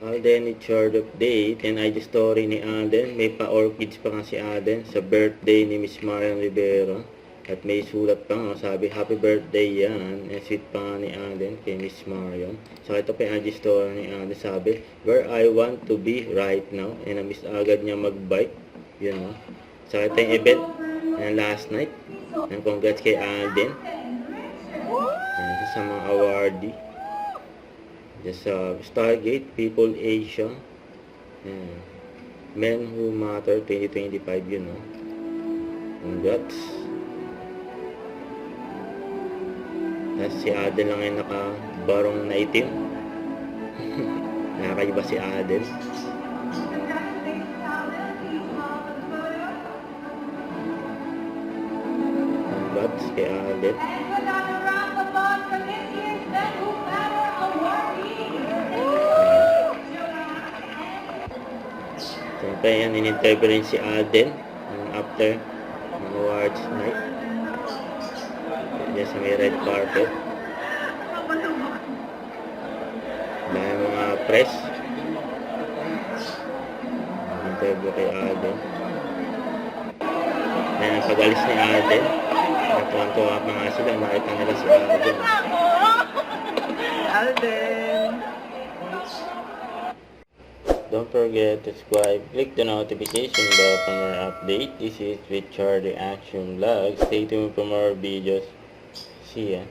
Alden, it's your update and ID story ni Alden. May pa-orchids pa nga si Alden sa birthday ni Miss Marian Rivera. At may sulat pa nga, sabi, happy birthday yan. And sweet pa nga ni Alden kay Miss Marian. So ito pa yung ID story ni Alden, sabi, where I want to be right now. And na-miss agad niya mag-bike. Yun o. So ito yung event last night. And congrats kay Alden. And sa mga awardee. Sa Stargate, People Asia, Men Who Matter 2025, yun, no? Congrats. Tapos si Adel lang yung nakabarong na itim. Nakakaiba si Adel. Congrats kay Adel. Siyempre yan, in-interview rin si Alden after ng awards night. Diyan sa may red carpet. Dahil mga press. In-interview kay Alden. Yan ang pag-alis ni Alden. Natuwang-tuwa pa nga sila, makita nila si Alden. Alden! Don't forget to subscribe, click the notification bell for more update. This is Richard Reaction Vlog. Stay tuned for more videos. See ya.